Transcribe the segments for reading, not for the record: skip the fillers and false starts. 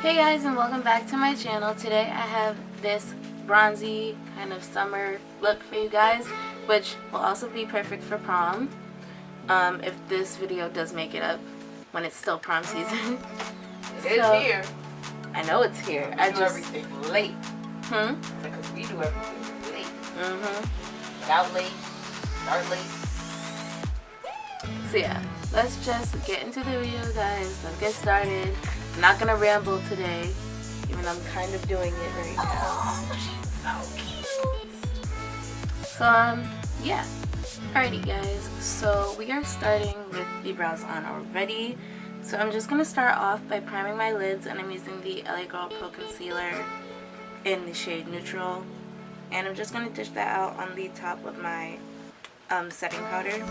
Hey guys, and welcome back to my channel. Today I have this bronzy kind of summer look for you guys, which will also be perfect for prom, if this video does make it up when it's still prom season. It's here. I know it's here. We do everything late. Because we do everything late. Without late, start late. So yeah, let's just get into the video, guys. Let's get started. I'm not gonna ramble today, even though I'm kind of doing it right now. Oh, she's so cute. So yeah. Alrighty guys, so we are starting with the brows on already. So I'm just gonna start off by priming my lids, and I'm using the LA Girl Pro Concealer in the shade Neutral. And I'm just gonna dish that out on the top of my setting powder.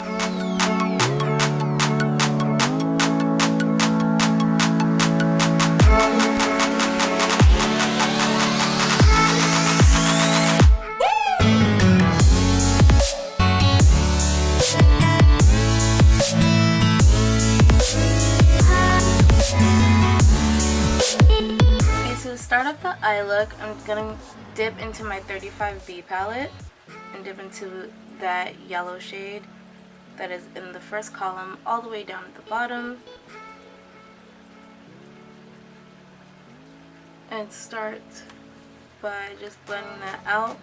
Start off the eye look, I'm gonna dip into my 35B palette and dip into that yellow shade that is in the first column all the way down at the bottom, and start by just blending that out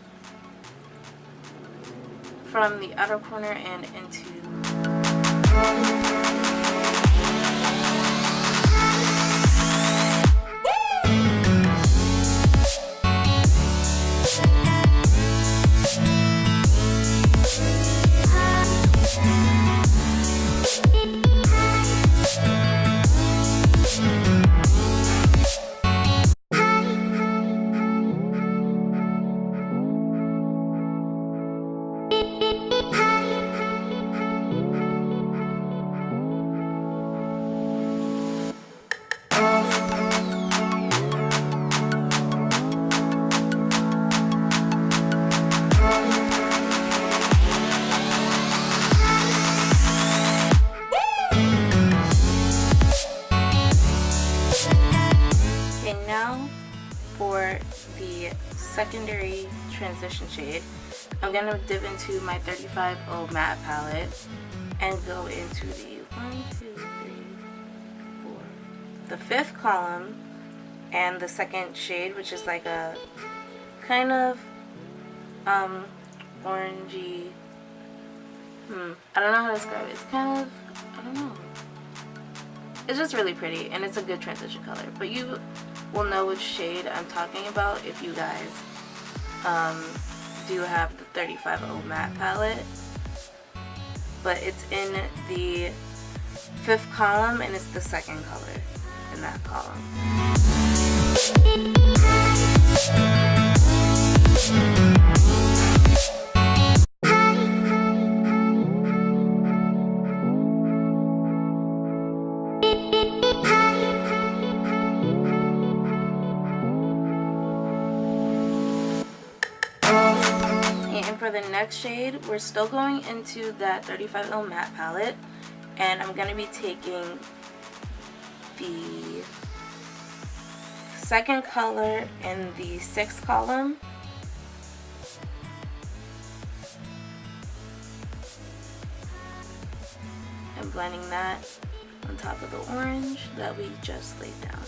from the outer corner and into for the secondary transition shade. I'm going to dip into my 35O matte palette and go into the 5th column and the second shade, which is like a kind of orangey, I don't know how to describe it. It's kind of, I don't know. It's just really pretty, and it's a good transition color. But you will know which shade I'm talking about if you guys do have the 35O matte palette. But it's in the 5th column, and it's the second color in that column. For the next shade, we're still going into that 35O matte palette, and I'm going to be taking the second color in the 6th column and blending that on top of the orange that we just laid down.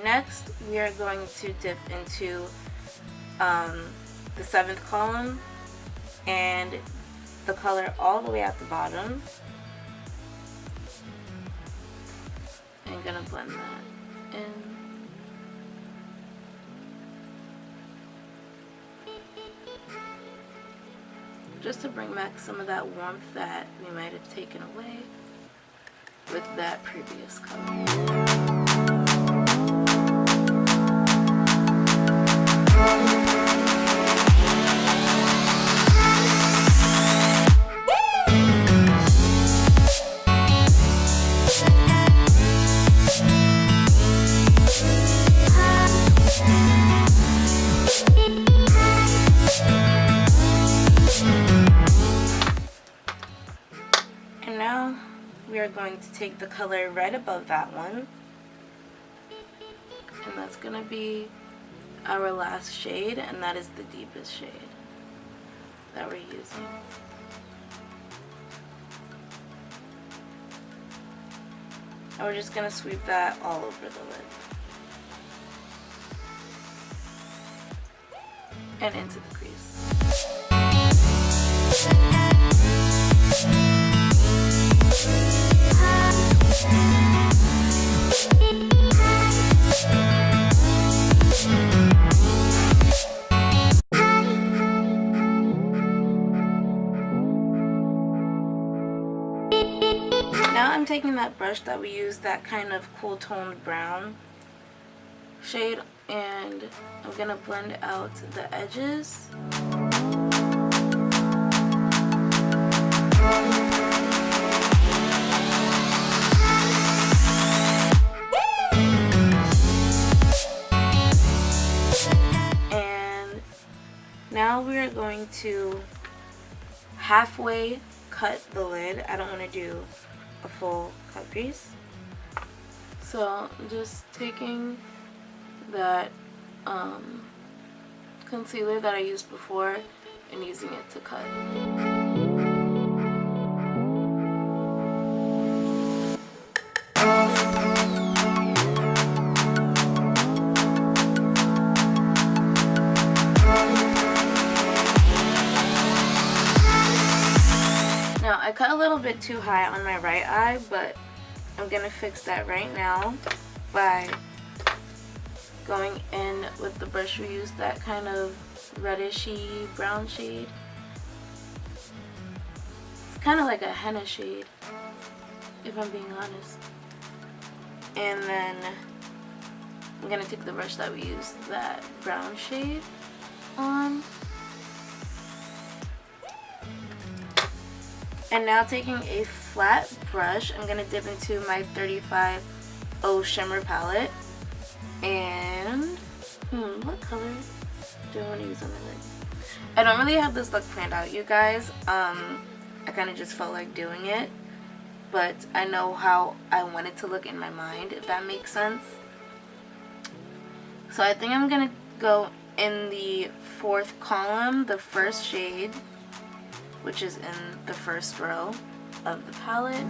Next, we are going to dip into the 7th column and the color all the way at the bottom. I'm gonna blend that in. Just to bring back some of that warmth that we might have taken away with that previous color. going to take the color right above that one, and that's going to be our last shade, and that is the deepest shade that we're using. And we're just going to sweep that all over the lid and into the crease. Now I'm taking that brush that we used, that kind of cool toned brown shade, and I'm gonna blend out the edges. And now we're going to halfway cut the lid. I don't want to do a full cut crease. So I'm just taking that concealer that I used before and using it to cut. Now I cut a little bit too high on my right eye, but I'm gonna fix that right now by going in with the brush we used, that kind of reddishy brown shade. It's kind of like a henna shade, if I'm being honest. And then I'm gonna take the brush that we used, that brown shade, on. And now taking a flat brush, I'm gonna dip into my 35O shimmer palette. And what color do I want to use on my lid? I don't really have this look planned out, you guys. I kind of just felt like doing it, but I know how I want it to look in my mind, if that makes sense. So I think I'm gonna go in the 4th column, the first shade, which is in the first row of the palette.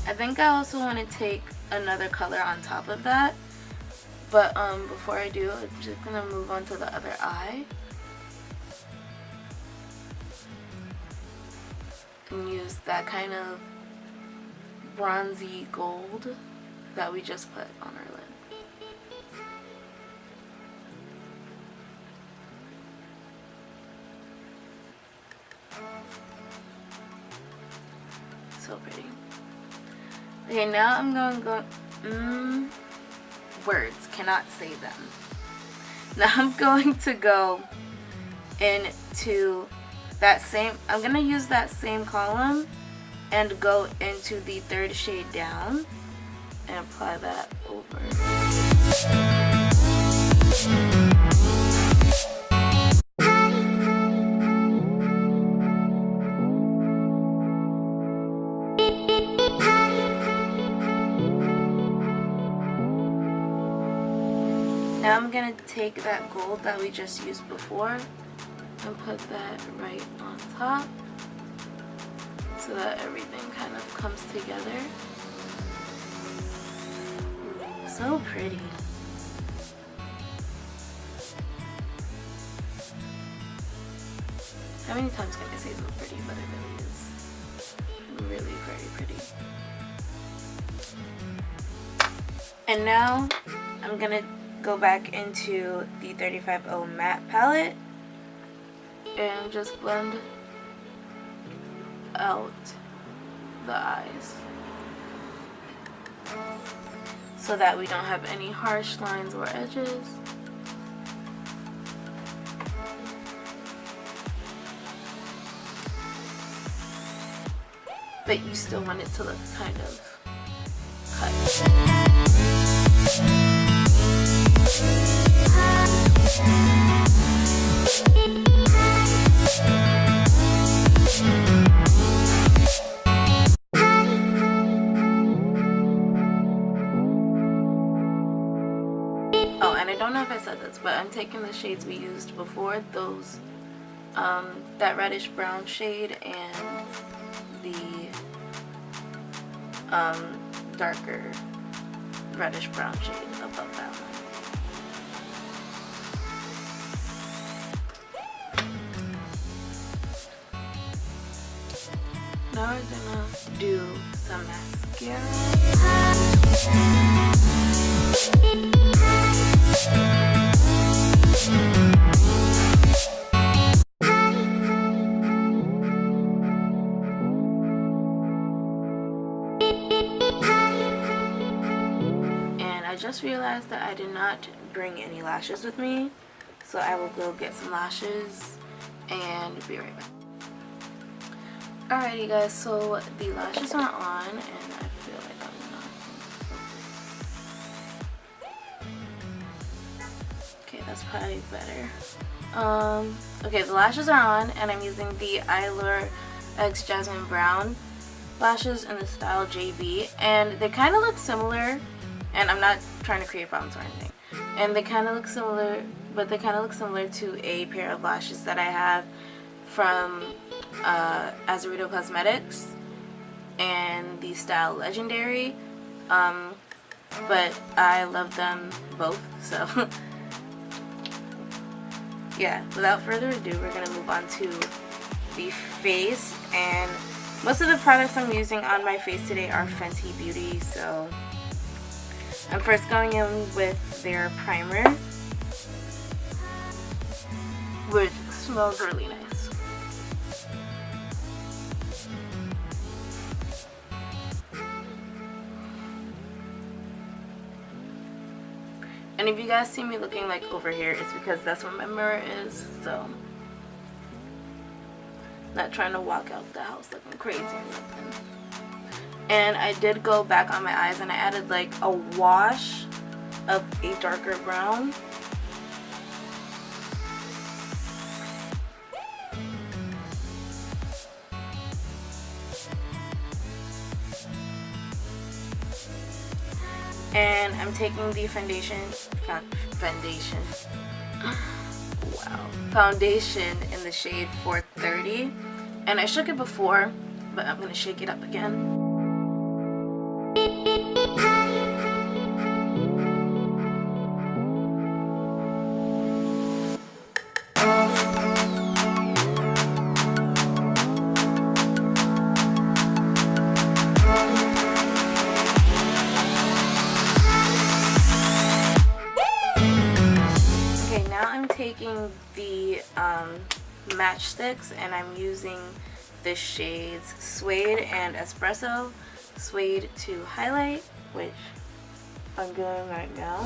I think I also want to take another color on top of that, but before I do, I'm just gonna move on to the other eye and use that kind of bronzy gold that we just put on our lid. So pretty. Okay, now I'm going to go, words, cannot say them. Now I'm going to go into that same, I'm going to use that same column and go into the 3rd shade down and apply that over. Now I'm going to take that gold that we just used before and put that right on top so that everything kind of comes together. So pretty. How many times can I say so pretty, but it really is really very pretty. And now I'm gonna go back into the 35O matte palette and just blend out the eyes so that we don't have any harsh lines or edges. But you still want it to look kind of cut. palettes, but I'm taking the shades we used before, those that reddish brown shade and the darker reddish brown shade above that one. Now we're gonna do some mascara. And I just realized that I did not bring any lashes with me, so I will go get some lashes and be right back. Alrighty guys, so the lashes are on and I feel like I'm not. Okay, that's probably better. Okay, the lashes are on and I'm using the Allure X Jasmine Brown lashes in the style JB, and they kind of look similar, and I'm not trying to create problems or anything. And they kind of look similar, but they kind of look similar to a pair of lashes that I have from Azarito Cosmetics and the style Legendary, but I love them both, so yeah, without further ado, we're gonna move on to the face. And most of the products I'm using on my face today are Fenty Beauty, so I'm first going in with their primer, which smells really nice. And if you guys see me looking like over here, it's because that's where my mirror is, so not trying to walk out the house looking crazy or nothing. And I did go back on my eyes and I added like a wash of a darker brown. And I'm taking the foundation in the shade 430, and I shook it before, but I'm gonna shake it up again. Taking the matchsticks and I'm using the shades Suede and Espresso. Suede to highlight, which I'm doing right now.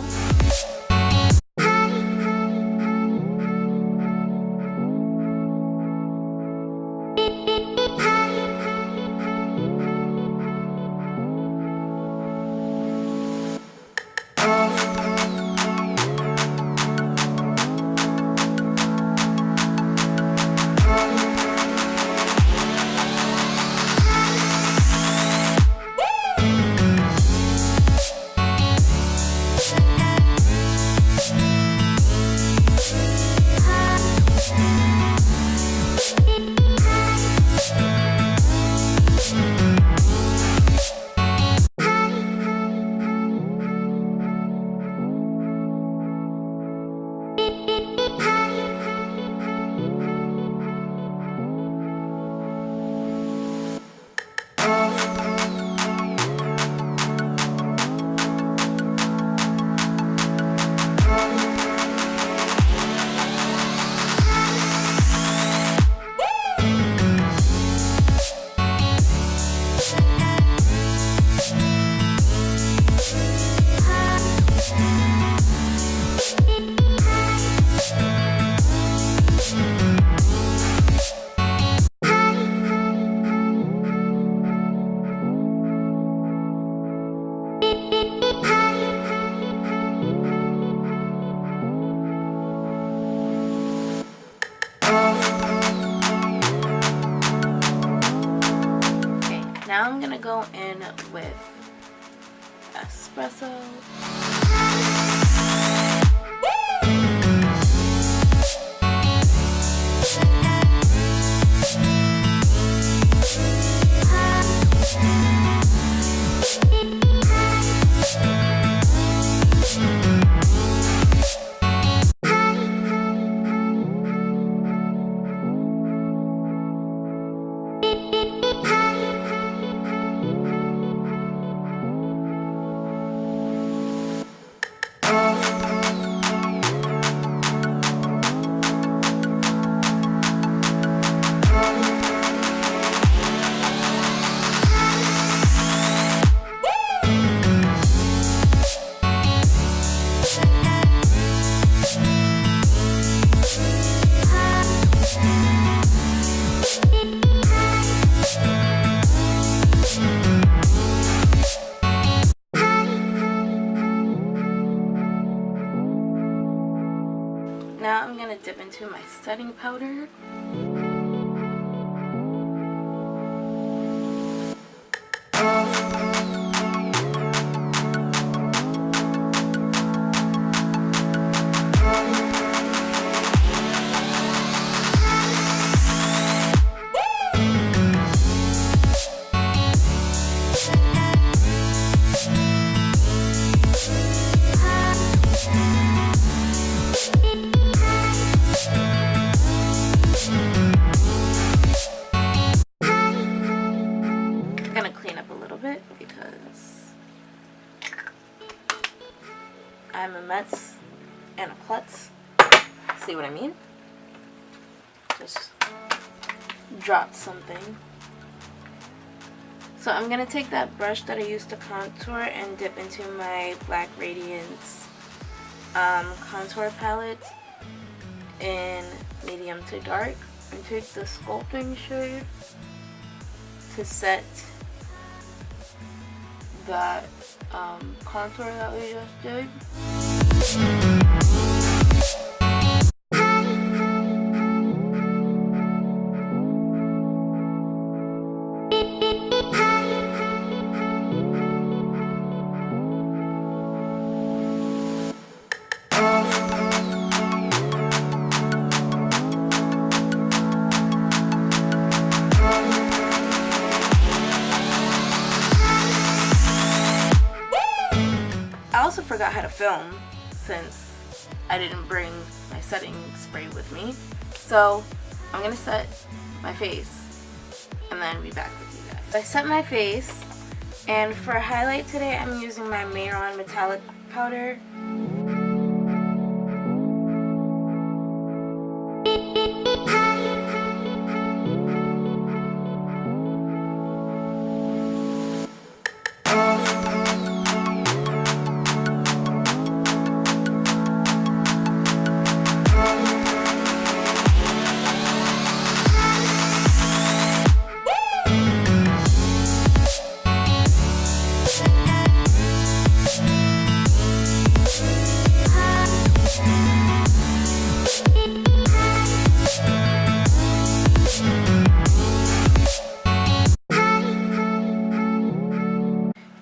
Now I'm gonna go in with espresso. into my setting powder. I'm a mess and a klutz. See what I mean? Just dropped something. So I'm going to take that brush that I used to contour and dip into my Black Radiance contour palette in medium to dark and take the sculpting shade to set that contour that we just did. I also forgot how to film since I didn't bring my setting spray with me. So I'm gonna set my face and then be back with you guys. I set my face, and for highlight today I'm using my Mayron metallic powder.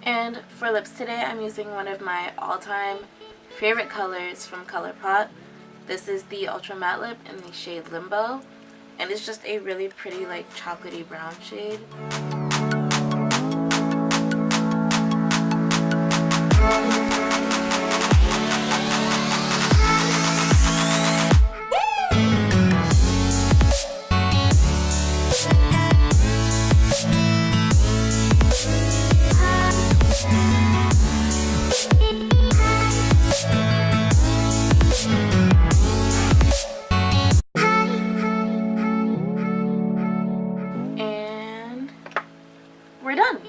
And for lips today, I'm using one of my all-time favorite colors from ColourPop. This is the Ultra Matte Lip in the shade Limbo, and it's just a really pretty, like, chocolatey brown shade. We're done.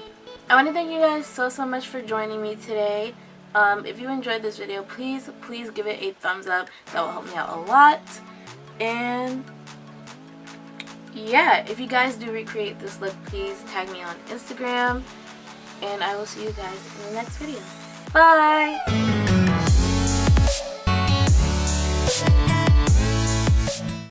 I want to thank you guys so much for joining me today. If you enjoyed this video, please give it a thumbs up. That will help me out a lot. And yeah, if you guys do recreate this look, please tag me on Instagram, and I will see you guys in the next video. Bye!